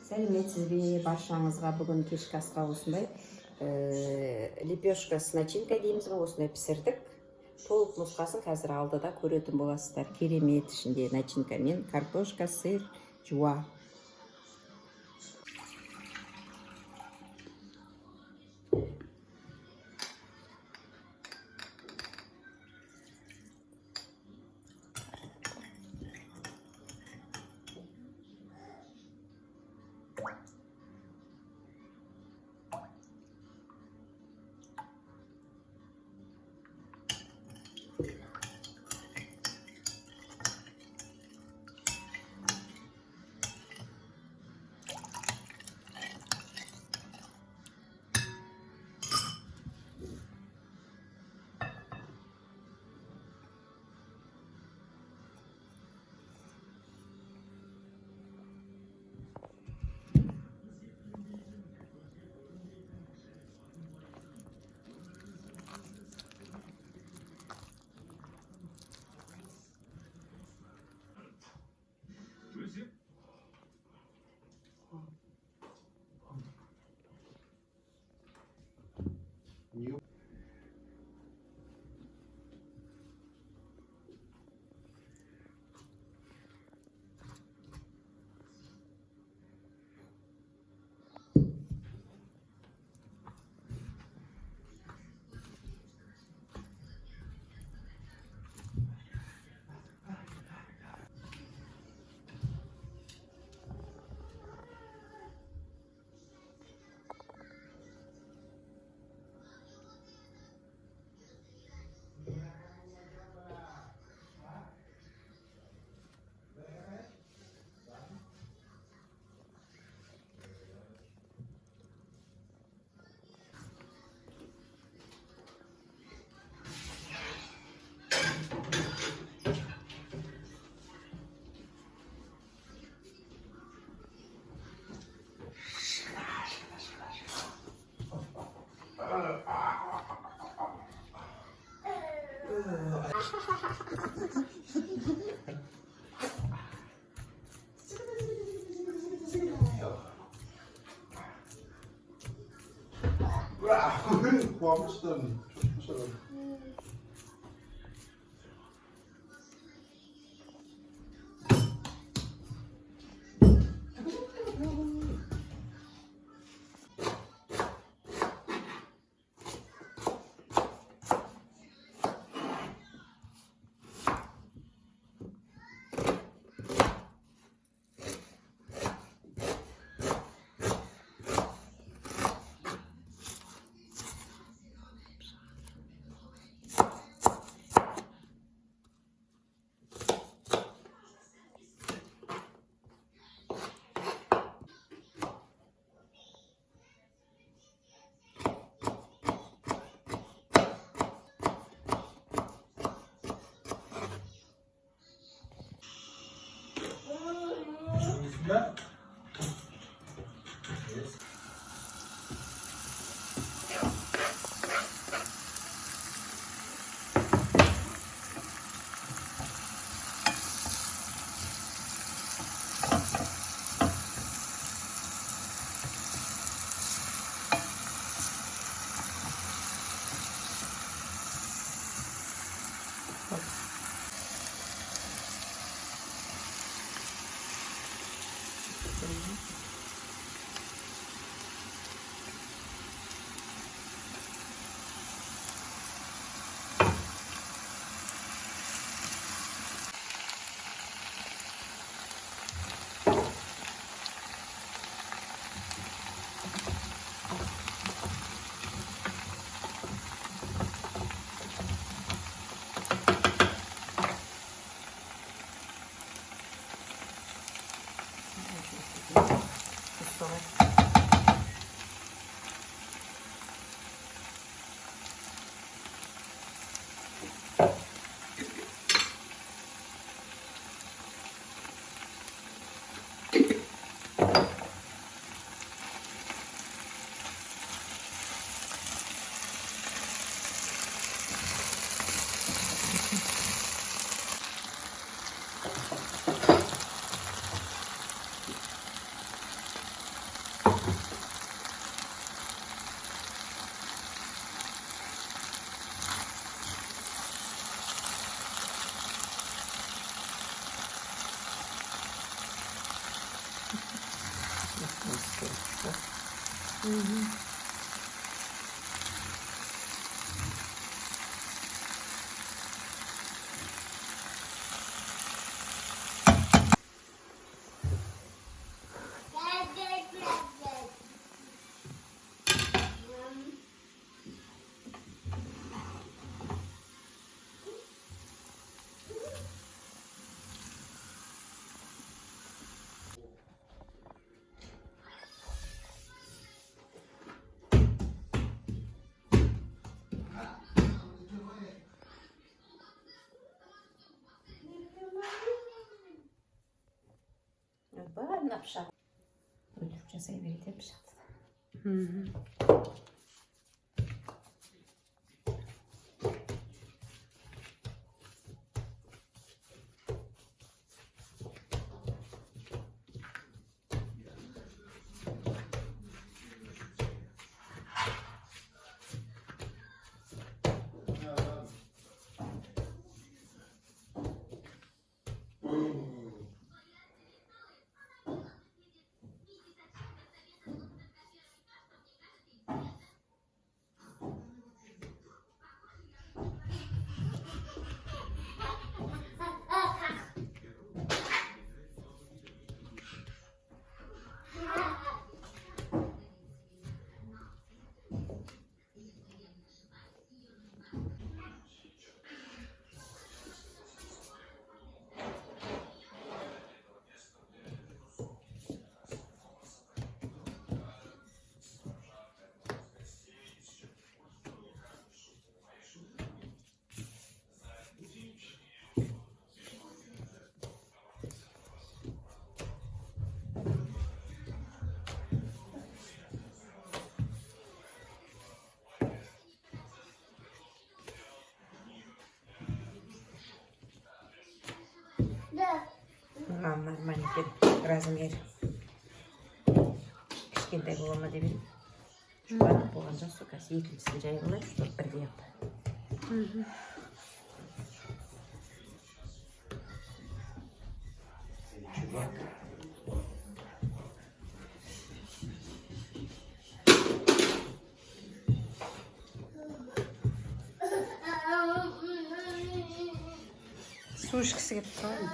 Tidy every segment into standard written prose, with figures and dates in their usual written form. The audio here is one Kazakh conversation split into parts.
Сәлеметсізбе баршаңызға. Бүгін кешкі асқа осындай лепешка с начинкой дейміз ғой, осындай пісірдік. Толық нұсқасын қазір алдыда көретін боласыздар. Керемет, ішінде начинкамен картошка, сыр, жуа. Kuamıştın. Çok güzel. Bismillah. Var mı pişak? Öldürüp casayı vereyim pişak. Нормально размер. Кішкентай бола ма деп едім. Жұбанып болған жоқ, сол қазір екіншісін жай қылайық, чтобы бірге yapты. Su ішкісі келіп тұрған.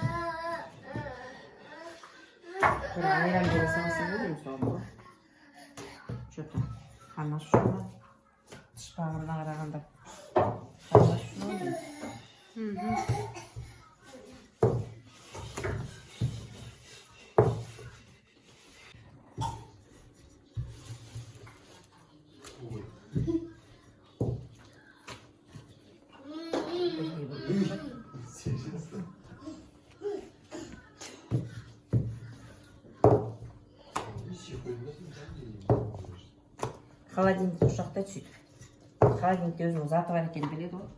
Bir ayran bile salsa verir sonra. Что-то ana şuna. Dış bağırına qaraganda. Ana şuna oluyor. Холодильникте ошақта сөйтіп. Холодильникте өзінің заты бар екенін біледі ғой.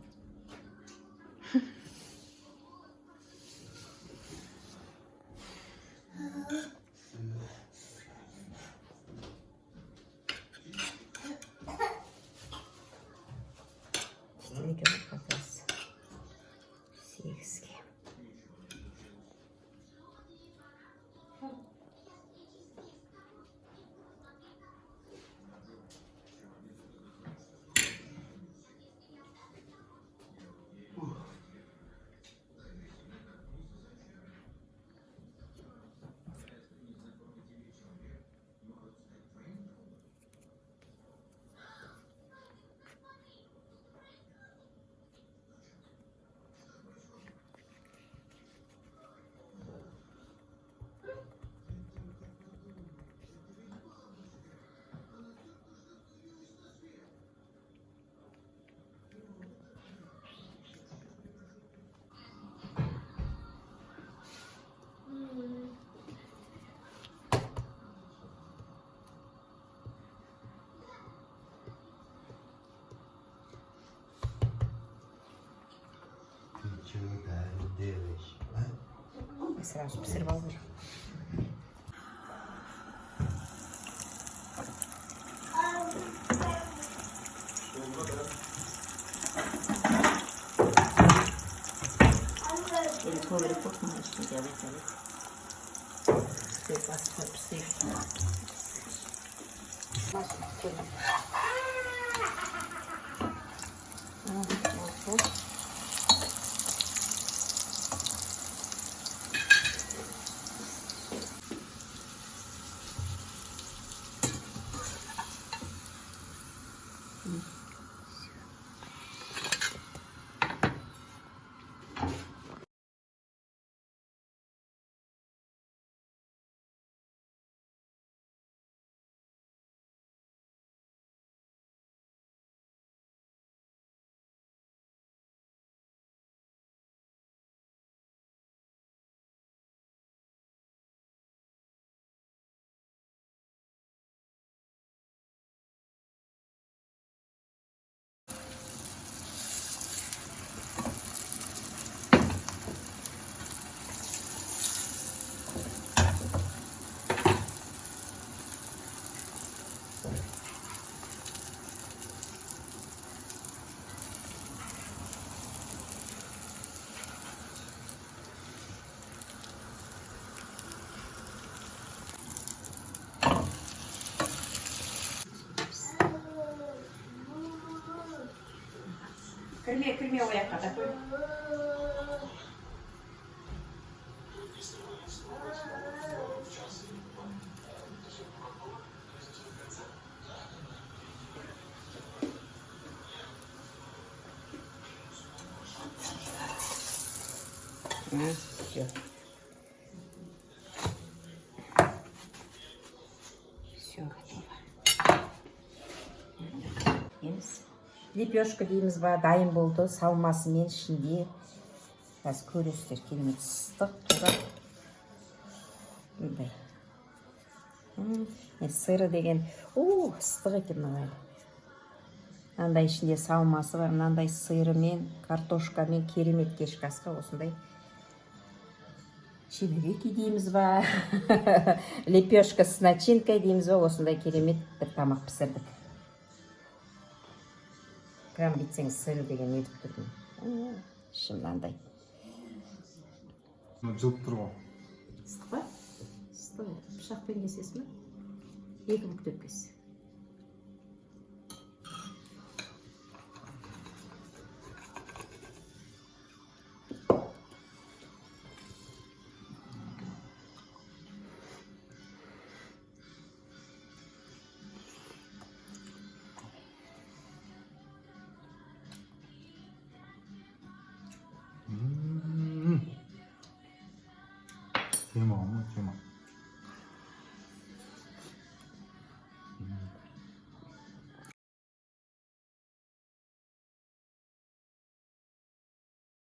Сразу пісіріп алып жүр. Ele cobre um pouco mais, que deve ter. Você passa para você. Кірме о жаққа да қой. Все. Все готово. Еміз. Лепешка дейміз ба, дайын болды. Салмасымен ішінде. Қазір көресіздер, керемет ыстық тура. Мындай. Сыры деген, ыстық екен мынандай. Мынандай ішінде салмасы бар, мынандай сырымен, картошкамен керемет кешкі асқа осындай. Чебуреки дейміз ба, лепешка с начинкой дейміз ба, осындай керемет бір тамақ пісірдік. Прям бітсең сыры деген етіп тұрдым. Ішім мынандай. Жылып тұр ғой. Ыстық па? Ыстық. Пышақпен кесесің ба? Екі бүктеп кес. 대박, 대박.